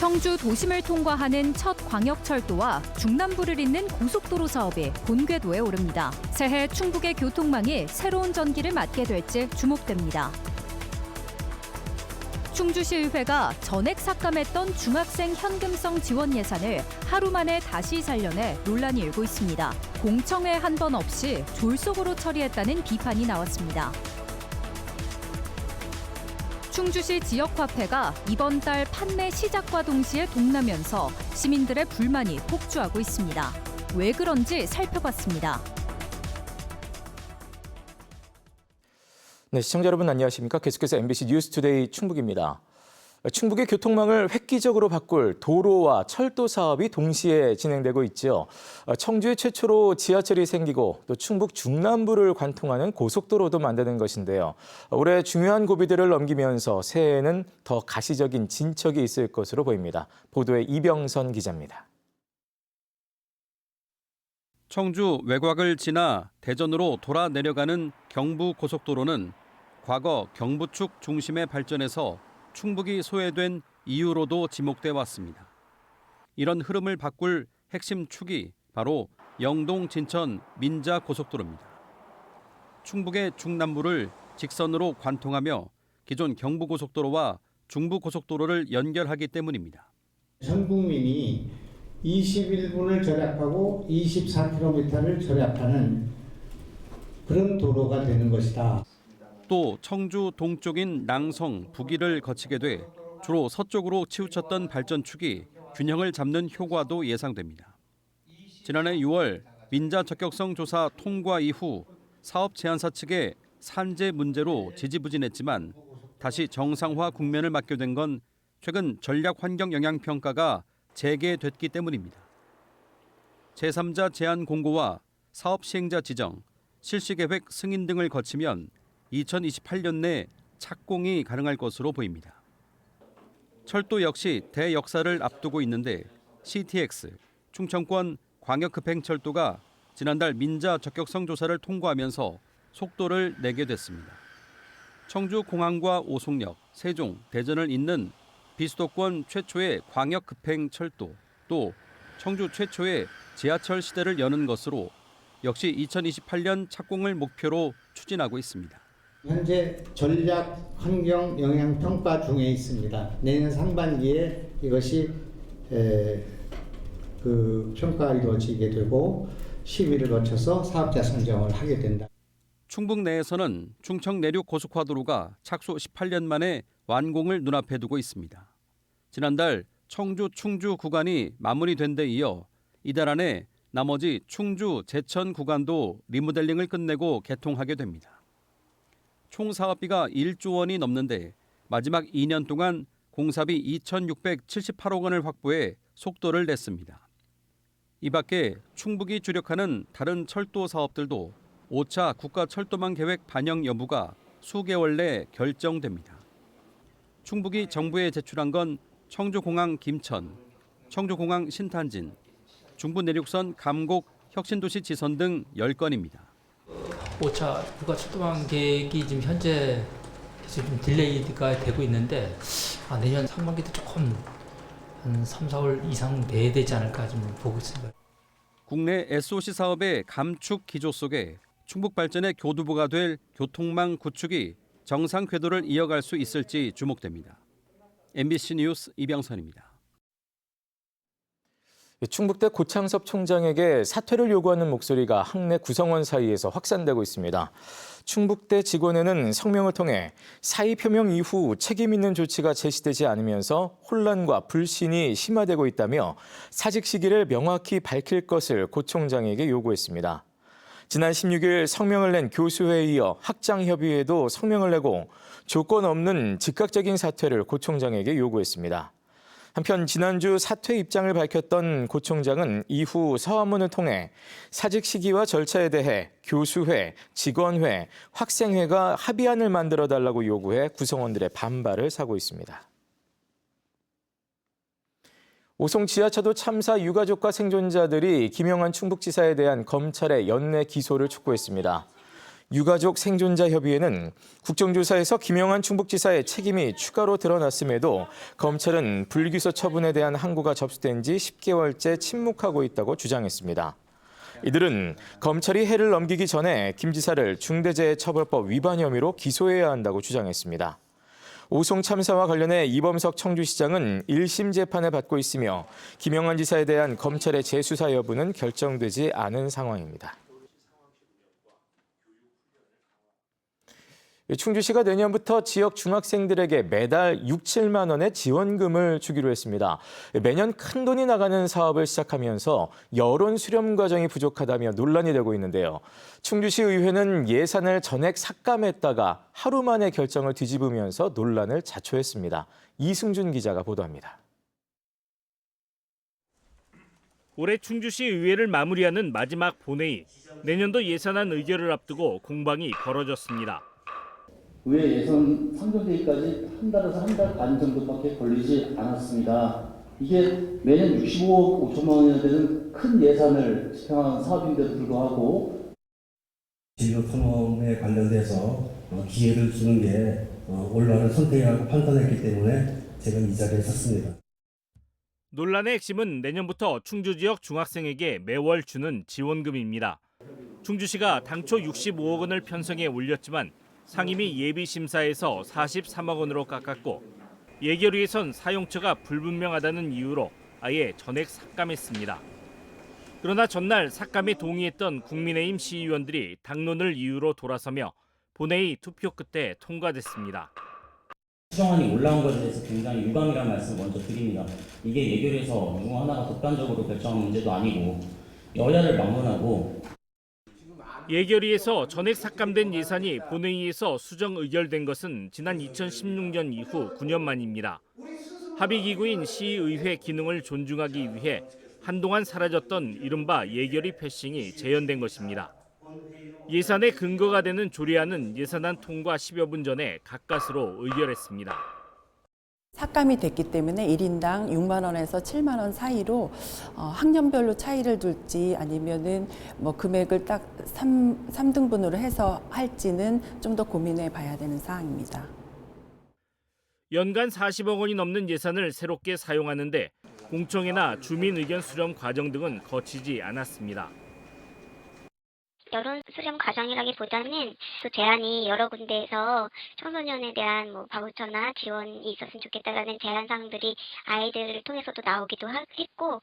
청주 도심을 통과하는 첫 광역철도와 중남부를 잇는 고속도로 사업이 본궤도에 오릅니다. 새해 충북의 교통망이 새로운 전기를 맞게 될지 주목됩니다. 충주시의회가 전액 삭감했던 중학생 현금성 지원 예산을 하루 만에 다시 살려내 논란이 일고 있습니다. 공청회 한 번 없이 졸속으로 처리했다는 비판이 나왔습니다. 충주시 지역화폐가 이번 달 판매 시작과 동시에 동나면서 시민들의 불만이 폭주하고 있습니다. 왜 그런지 살펴봤습니다. 네, 시청자 여러분 안녕하십니까? 계속해서 MBC 뉴스투데이 충북입니다. 충북의 교통망을 획기적으로 바꿀 도로와 철도 사업이 동시에 진행되고 있죠. 청주에 최초로 지하철이 생기고 또 충북 중남부를 관통하는 고속도로도 만드는 것인데요. 올해 중요한 고비들을 넘기면서 새해에는 더 가시적인 진척이 있을 것으로 보입니다. 보도에 이병선 기자입니다. 청주 외곽을 지나 대전으로 돌아 내려가는 경부고속도로는 과거 경부축 중심의 발전에서 충북이 소외된 이유로도 지목돼 왔습니다. 이런 흐름을 바꿀 핵심 축이 바로 영동 진천 민자 고속도로입니다. 충북의 중남부를 직선으로 관통하며 기존 경부고속도로와 중부고속도로를 연결하기 때문입니다. 전 국민이 21분을 절약하고 24km를 절약하는 그런 도로가 되는 것이다. 또 청주 동쪽인 낭성, 부기를 거치게 돼 주로 서쪽으로 치우쳤던 발전축이 균형을 잡는 효과도 예상됩니다. 지난해 6월 민자 적격성 조사 통과 이후 사업 제안사 측의 산재 문제로 지지부진했지만 다시 정상화 국면을 맞게 된 건 최근 전략환경영향평가가 재개됐기 때문입니다. 제3자 제안 공고와 사업 시행자 지정, 실시계획 승인 등을 거치면 2028년 내 착공이 가능할 것으로 보입니다. 철도 역시 대역사를 앞두고 있는데 CTX, 충청권 광역급행철도가 지난달 민자 적격성 조사를 통과하면서 속도를 내게 됐습니다. 청주 공항과 오송역, 세종, 대전을 잇는 비수도권 최초의 광역급행철도, 또 청주 최초의 지하철 시대를 여는 것으로 역시 2028년 착공을 목표로 추진하고 있습니다. 현재 전략 환경 영향 평가 중에 있습니다. 내년 상반기에 이것이 평가가 이루어지게 되고 시비를 거쳐서 사업자 선정을 하게 된다. 충북 내에서는 충청 내륙 고속화도로가 착수 18년 만에 완공을 눈앞에 두고 있습니다. 지난달 청주 충주 구간이 마무리된 데 이어 이달 안에 나머지 충주 제천 구간도 리모델링을 끝내고 개통하게 됩니다. 총 사업비가 1조 원이 넘는데 마지막 2년 동안 공사비 2,678억 원을 확보해 속도를 냈습니다. 이 밖에 충북이 주력하는 다른 철도 사업들도 5차 국가철도망 계획 반영 여부가 수개월 내 결정됩니다. 충북이 정부에 제출한 건 청주공항 김천, 청주공항 신탄진, 중부내륙선 감곡 혁신도시 지선 등 10건입니다. 5차 국가철도망 계획이 지금 현재 좀 딜레이가 되고 있는데 내년 상반기도 조금 한 3, 4월 이상 돼야 되지 않을까 좀 보고 있습니다. 국내 SOC 사업의 감축 기조 속에 충북 발전의 교두보가 될 교통망 구축이 정상 궤도를 이어갈 수 있을지 주목됩니다. MBC 뉴스 이병선입니다. 충북대 고창섭 총장에게 사퇴를 요구하는 목소리가 학내 구성원 사이에서 확산되고 있습니다. 충북대 직원회는 성명을 통해 사의 표명 이후 책임 있는 조치가 제시되지 않으면서 혼란과 불신이 심화되고 있다며 사직 시기를 명확히 밝힐 것을 고 총장에게 요구했습니다. 지난 16일 성명을 낸 교수회에 이어 학장협의회도 성명을 내고 조건 없는 즉각적인 사퇴를 고 총장에게 요구했습니다. 한편 지난주 사퇴 입장을 밝혔던 고 총장은 이후 서한문을 통해 사직 시기와 절차에 대해 교수회, 직원회, 학생회가 합의안을 만들어달라고 요구해 구성원들의 반발을 사고 있습니다. 오송 지하차도 참사 유가족과 생존자들이 김영환 충북지사에 대한 검찰의 연내 기소를 촉구했습니다. 유가족 생존자 협의회는 국정조사에서 김영환 충북지사의 책임이 추가로 드러났음에도 검찰은 불기소 처분에 대한 항고가 접수된 지 10개월째 침묵하고 있다고 주장했습니다. 이들은 검찰이 해를 넘기기 전에 김 지사를 중대재해처벌법 위반 혐의로 기소해야 한다고 주장했습니다. 오송 참사와 관련해 이범석 청주시장은 1심 재판을 받고 있으며 김영환 지사에 대한 검찰의 재수사 여부는 결정되지 않은 상황입니다. 충주시가 내년부터 지역 중학생들에게 매달 6, 7만 원의 지원금을 주기로 했습니다. 매년 큰돈이 나가는 사업을 시작하면서 여론 수렴 과정이 부족하다며 논란이 되고 있는데요. 충주시 의회는 예산을 전액 삭감했다가 하루 만에 결정을 뒤집으면서 논란을 자초했습니다. 이승준 기자가 보도합니다. 올해 충주시 의회를 마무리하는 마지막 본회의. 내년도 예산안 의결을 앞두고 공방이 벌어졌습니다. 의회 예산 상정되기까지 한 달에서 한 달 반 정도밖에 걸리지 않았습니다. 이게 매년 65억 5천만 원이나 되는 큰 예산을 집행한 사업인데도 불구하고 진로 탐험에 관련돼서 기회를 주는 게 올바른 선택이라고 판단했기 때문에 제가 이 자리에 섰습니다. 논란의 핵심은 내년부터 충주 지역 중학생에게 매월 주는 지원금입니다. 충주시가 당초 65억 원을 편성해 올렸지만 상임위 예비심사에서 43억 원으로 깎았고 예결위에선 사용처가 불분명하다는 이유로 아예 전액 삭감했습니다. 그러나 전날 삭감에 동의했던 국민의힘 시의원들이 당론을 이유로 돌아서며 본회의 투표 끝에 통과됐습니다. 수정안이 올라온 것에 대해서 굉장히 유감이라는 말씀을 먼저 드립니다. 이게 예결위에서 누구 하나가 독단적으로 결정한 문제도 아니고 여야를 막론하고 예결위에서 전액 삭감된 예산이 본회의에서 수정 의결된 것은 지난 2016년 이후 9년 만입니다. 합의기구인 시의회 기능을 존중하기 위해 한동안 사라졌던 이른바 예결위 패싱이 재현된 것입니다. 예산의 근거가 되는 조례안은 예산안 통과 10여 분 전에 가까스로 의결했습니다. 삭감이 됐기 때문에 1인당 6만 원에서 7만 원 사이로 학년별로 차이를 둘지 아니면은 뭐 금액을 딱 3등분으로 해서 할지는 좀 더 고민해 봐야 되는 사항입니다. 연간 40억 원이 넘는 예산을 새롭게 사용하는데 공청회나 주민 의견 수렴 과정 등은 거치지 않았습니다. 여론 수렴 과정이라기보다는 또 제안이 여러 군데에서 청소년에 대한 바우처나 지원이 있었으면 좋겠다라는 제안 사항들이 아이들을 통해서도 나오기도 했고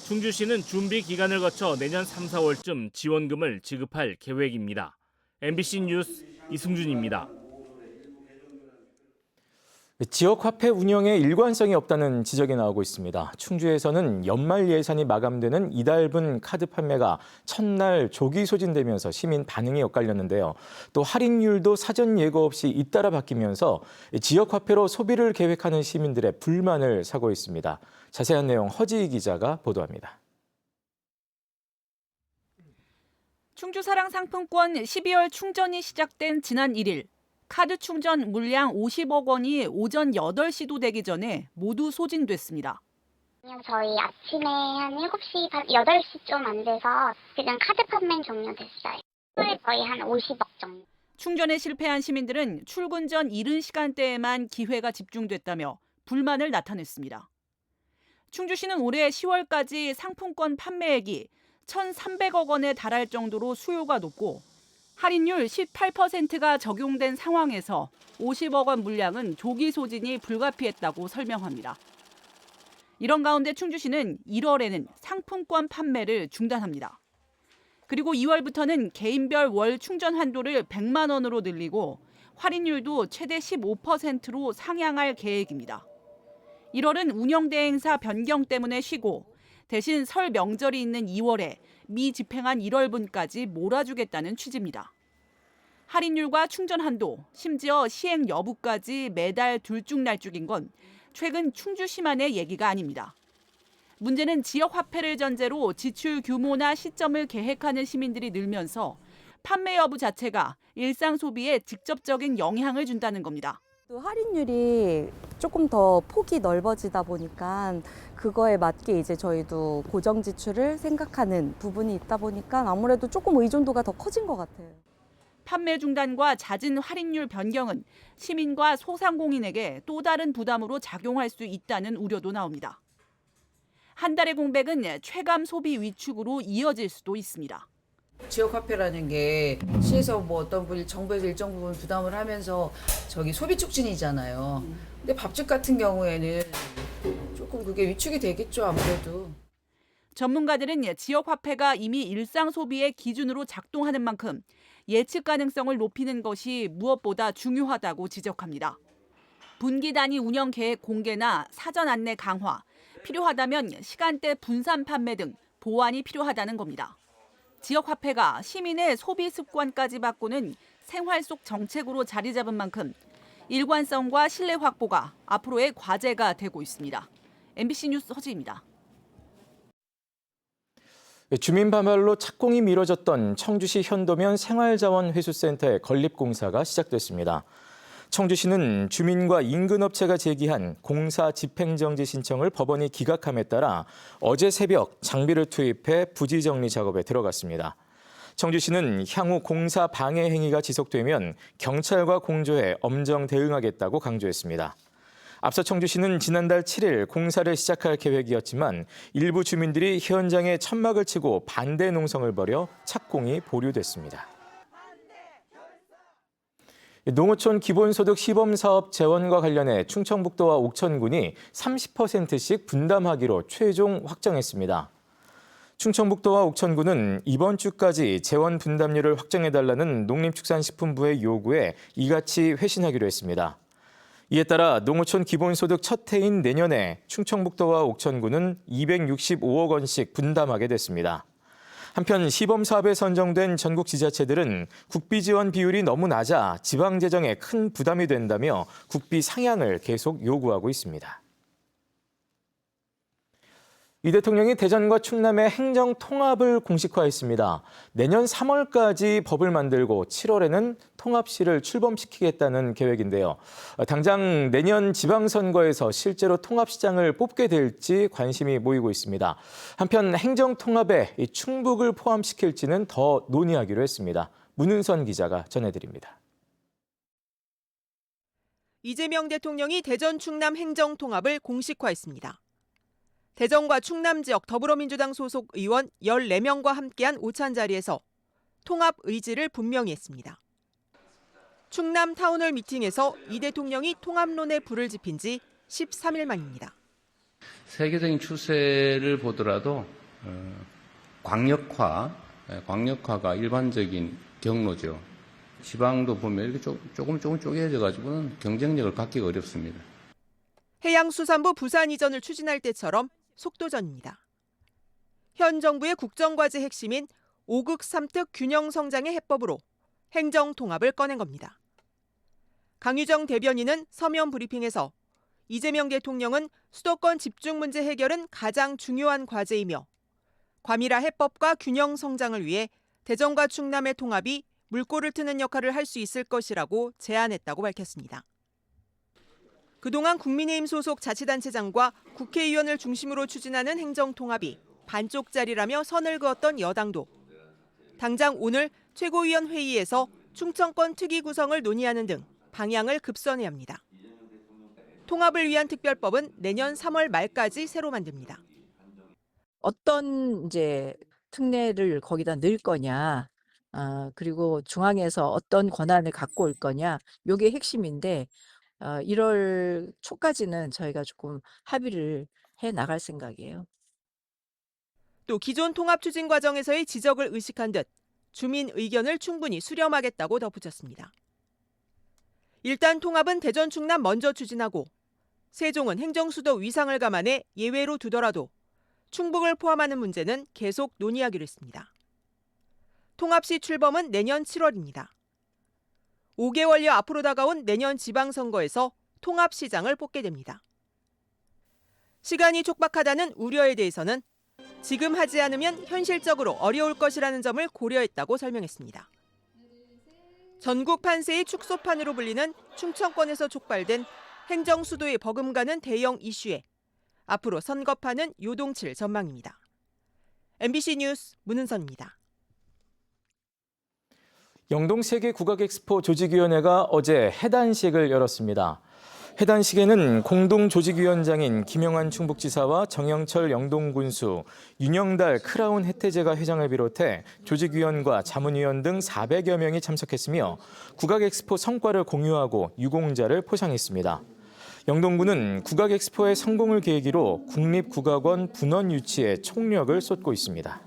충주시는 준비 기간을 거쳐 내년 3, 4월쯤 지원금을 지급할 계획입니다. MBC 뉴스 이승준입니다. 지역 화폐 운영에 일관성이 없다는 지적이 나오고 있습니다. 충주에서는 연말 예산이 마감되는 이달분 카드 판매가 첫날 조기 소진되면서 시민 반응이 엇갈렸는데요. 또 할인율도 사전 예고 없이 잇따라 바뀌면서 지역 화폐로 소비를 계획하는 시민들의 불만을 사고 있습니다. 자세한 내용 허지희 기자가 보도합니다. 충주사랑 상품권 12월 충전이 시작된 지난 1일. 카드 충전 물량 50억 원이 오전 8시도 되기 전에 모두 소진됐습니다. 저희 아침에 한 7시, 8시 좀 안 돼서 그냥 카드 판매 종료됐어요. 거의 한 50억 정도. 충전에 실패한 시민들은 출근 전 이른 시간대에만 기회가 집중됐다며 불만을 나타냈습니다. 충주시는 올해 10월까지 상품권 판매액이 1,300억 원에 달할 정도로 수요가 높고 할인율 18%가 적용된 상황에서 50억 원 물량은 조기 소진이 불가피했다고 설명합니다. 이런 가운데 충주시는 1월에는 상품권 판매를 중단합니다. 그리고 2월부터는 개인별 월 충전 한도를 100만 원으로 늘리고 할인율도 최대 15%로 상향할 계획입니다. 1월은 운영대행사 변경 때문에 쉬고 대신 설 명절이 있는 2월에 미집행한 1월분까지 몰아주겠다는 취지입니다. 할인율과 충전 한도, 심지어 시행 여부까지 매달 들쭉날쭉인 건 최근 충주시만의 얘기가 아닙니다. 문제는 지역 화폐를 전제로 지출 규모나 시점을 계획하는 시민들이 늘면서 판매 여부 자체가 일상 소비에 직접적인 영향을 준다는 겁니다. 또 할인율이 조금 더 폭이 넓어지다 보니까 그거에 맞게 이제 저희도 고정 지출을 생각하는 부분이 있다 보니까 아무래도 조금 의존도가 더 커진 것 같아요. 판매 중단과 잦은 할인율 변경은 시민과 소상공인에게 또 다른 부담으로 작용할 수 있다는 우려도 나옵니다. 한 달의 공백은 체감 소비 위축으로 이어질 수도 있습니다. 지역화폐라는 게 시에서 뭐 어떤 분이 정부에서 일정 부분 부담을 하면서 소비 촉진이잖아요. 근데 밥집 같은 경우에는 조금 그게 위축이 되겠죠, 아무래도. 전문가들은 지역화폐가 이미 일상 소비의 기준으로 작동하는 만큼 예측 가능성을 높이는 것이 무엇보다 중요하다고 지적합니다. 분기 단위 운영 계획 공개나 사전 안내 강화, 필요하다면 시간대 분산 판매 등 보완이 필요하다는 겁니다. 지역화폐가 시민의 소비 습관까지 바꾸는 생활 속 정책으로 자리 잡은 만큼 일관성과 신뢰 확보가 앞으로의 과제가 되고 있습니다. MBC 뉴스 허지입니다. 주민 반발로 착공이 미뤄졌던 청주시 현도면 생활자원회수센터의 건립공사가 시작됐습니다. 청주시는 주민과 인근 업체가 제기한 공사 집행정지 신청을 법원이 기각함에 따라 어제 새벽 장비를 투입해 부지 정리 작업에 들어갔습니다. 청주시는 향후 공사 방해 행위가 지속되면 경찰과 공조해 엄정 대응하겠다고 강조했습니다. 앞서 청주시는 지난달 7일 공사를 시작할 계획이었지만 일부 주민들이 현장에 천막을 치고 반대 농성을 벌여 착공이 보류됐습니다. 농어촌 기본소득 시범사업 재원과 관련해 충청북도와 옥천군이 30%씩 분담하기로 최종 확정했습니다. 충청북도와 옥천군은 이번 주까지 재원 분담률을 확정해달라는 농림축산식품부의 요구에 이같이 회신하기로 했습니다. 이에 따라 농어촌 기본소득 첫 해인 내년에 충청북도와 옥천군은 265억 원씩 분담하게 됐습니다. 한편 시범사업에 선정된 전국 지자체들은 국비 지원 비율이 너무 낮아 지방 재정에 큰 부담이 된다며 국비 상향을 계속 요구하고 있습니다. 이 대통령이 대전과 충남의 행정 통합을 공식화했습니다. 내년 3월까지 법을 만들고 7월에는 통합시를 출범시키겠다는 계획인데요. 당장 내년 지방선거에서 실제로 통합시장을 뽑게 될지 관심이 모이고 있습니다. 한편 행정 통합에 충북을 포함시킬지는 더 논의하기로 했습니다. 문은선 기자가 전해드립니다. 이재명 대통령이 대전 충남 행정 통합을 공식화했습니다. 대전과 충남 지역 더불어민주당 소속 의원 14명과 함께한 오찬 자리에서 통합 의지를 분명히 했습니다. 충남 타운홀 미팅에서 이 대통령이 통합론에 불을 지핀 지 13일 만입니다. 세계적인 추세를 보더라도 광역화가 일반적인 경로죠. 지방도 보면 이렇게 조금 쪼개져 가지고는 경쟁력을 갖기가 어렵습니다. 해양수산부 부산 이전을 추진할 때처럼 속도전입니다. 현 정부의 국정과제 핵심인 5극 3특 균형 성장의 해법으로 행정 통합을 꺼낸 겁니다. 강유정 대변인은 서면 브리핑에서 이재명 대통령은 수도권 집중 문제 해결은 가장 중요한 과제이며 과밀화 해법과 균형 성장을 위해 대전과 충남의 통합이 물꼬를 트는 역할을 할 수 있을 것이라고 제안했다고 밝혔습니다. 그동안 국민의힘 소속 자치단체장과 국회의원을 중심으로 추진하는 행정통합이 반쪽짜리라며 선을 그었던 여당도 당장 오늘 최고위원 회의에서 충청권 특위 구성을 논의하는 등 방향을 급선회합니다. 합니다. 통합을 위한 특별법은 내년 3월 말까지 새로 만듭니다. 어떤 특례를 거기다 넣을 거냐, 그리고 중앙에서 어떤 권한을 갖고 올 거냐, 이게 핵심인데 1월 초까지는 저희가 조금 합의를 해 나갈 생각이에요. 또 기존 통합 추진 과정에서의 지적을 의식한 듯 주민 의견을 충분히 수렴하겠다고 덧붙였습니다. 일단 통합은 대전 충남 먼저 추진하고 세종은 행정수도 위상을 감안해 예외로 두더라도 충북을 포함하는 문제는 계속 논의하기로 했습니다. 통합시 출범은 내년 7월입니다. 5개월여 앞으로 다가온 내년 지방선거에서 통합시장을 뽑게 됩니다. 시간이 촉박하다는 우려에 대해서는 지금 하지 않으면 현실적으로 어려울 것이라는 점을 고려했다고 설명했습니다. 전국 판세의 축소판으로 불리는 충청권에서 촉발된 행정 수도에 버금가는 대형 이슈에 앞으로 선거판은 요동칠 전망입니다. MBC 뉴스 문은선입니다. 영동 세계국악엑스포 조직위원회가 어제 해단식을 열었습니다. 해단식에는 공동조직위원장인 김영환 충북지사와 정영철 영동군수, 윤영달 크라운 혜태제가 회장을 비롯해 조직위원과 자문위원 등 400여 명이 참석했으며 국악엑스포 성과를 공유하고 유공자를 포상했습니다. 영동군은 국악엑스포의 성공을 계기로 국립국악원 분원 유치에 총력을 쏟고 있습니다.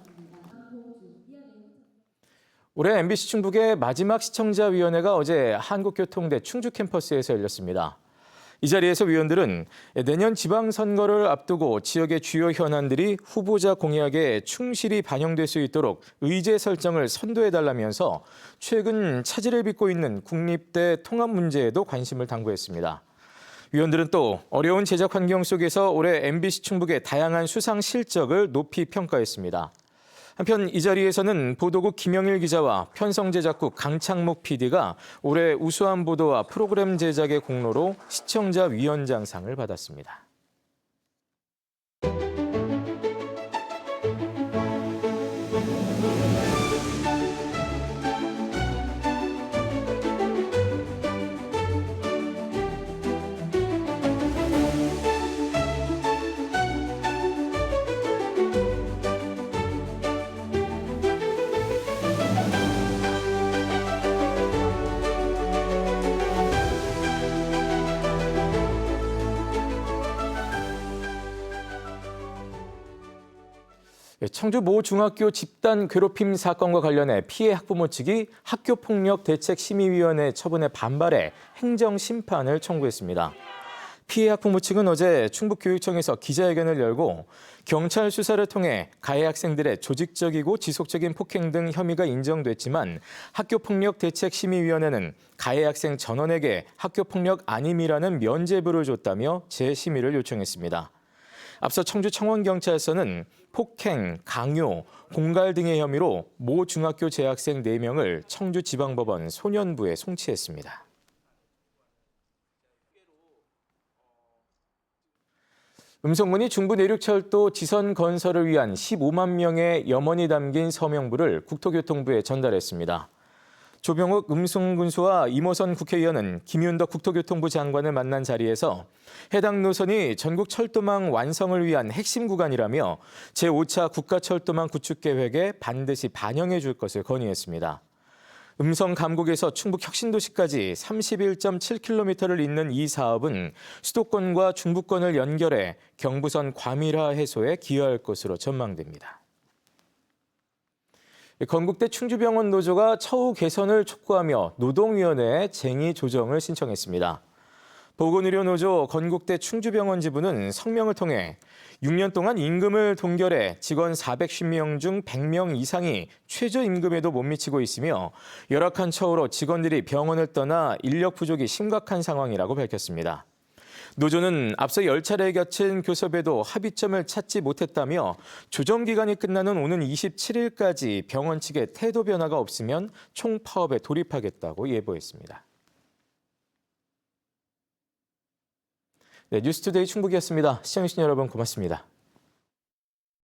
올해 MBC 충북의 마지막 시청자위원회가 어제 한국교통대 충주 캠퍼스에서 열렸습니다. 이 자리에서 위원들은 내년 지방선거를 앞두고 지역의 주요 현안들이 후보자 공약에 충실히 반영될 수 있도록 의제 설정을 선도해달라면서 최근 차질을 빚고 있는 국립대 통합 문제에도 관심을 당부했습니다. 위원들은 또 어려운 제작 환경 속에서 올해 MBC 충북의 다양한 수상 실적을 높이 평가했습니다. 한편 이 자리에서는 보도국 김영일 기자와 편성제작국 강창목 PD가 올해 우수한 보도와 프로그램 제작의 공로로 시청자 위원장상을 받았습니다. 청주 모 중학교 집단 괴롭힘 사건과 관련해 피해 학부모 측이 학교폭력대책심의위원회 처분에 반발해 행정심판을 청구했습니다. 피해 학부모 측은 어제 충북교육청에서 기자회견을 열고 경찰 수사를 통해 가해 학생들의 조직적이고 지속적인 폭행 등 혐의가 인정됐지만 학교폭력대책심의위원회는 가해 학생 전원에게 학교폭력 아님이라는 면죄부를 줬다며 재심의를 요청했습니다. 앞서 청주청원경찰서는 폭행, 강요, 공갈 등의 혐의로 모 중학교 재학생 4명을 청주지방법원 소년부에 송치했습니다. 음성군이 중부 내륙철도 지선 건설을 위한 15만 명의 염원이 담긴 서명부를 국토교통부에 전달했습니다. 조병욱 음성군수와 이모선 국회의원은 김윤덕 국토교통부 장관을 만난 자리에서 해당 노선이 전국 철도망 완성을 위한 핵심 구간이라며 제5차 국가철도망 구축 계획에 반드시 반영해 줄 것을 건의했습니다. 음성 감곡에서 충북 혁신도시까지 31.7km를 잇는 이 사업은 수도권과 중부권을 연결해 경부선 과밀화 해소에 기여할 것으로 전망됩니다. 건국대 충주병원 노조가 처우 개선을 촉구하며 노동위원회에 쟁의 조정을 신청했습니다. 보건의료노조 건국대 충주병원 지부는 성명을 통해 6년 동안 임금을 동결해 직원 410명 중 100명 이상이 최저임금에도 못 미치고 있으며 열악한 처우로 직원들이 병원을 떠나 인력 부족이 심각한 상황이라고 밝혔습니다. 노조는 앞서 10차례에 겹친 교섭에도 합의점을 찾지 못했다며 조정 기간이 끝나는 오는 27일까지 병원 측의 태도 변화가 없으면 총파업에 돌입하겠다고 예보했습니다. 네, 뉴스투데이 충북이었습니다. 시청해주신 여러분 고맙습니다.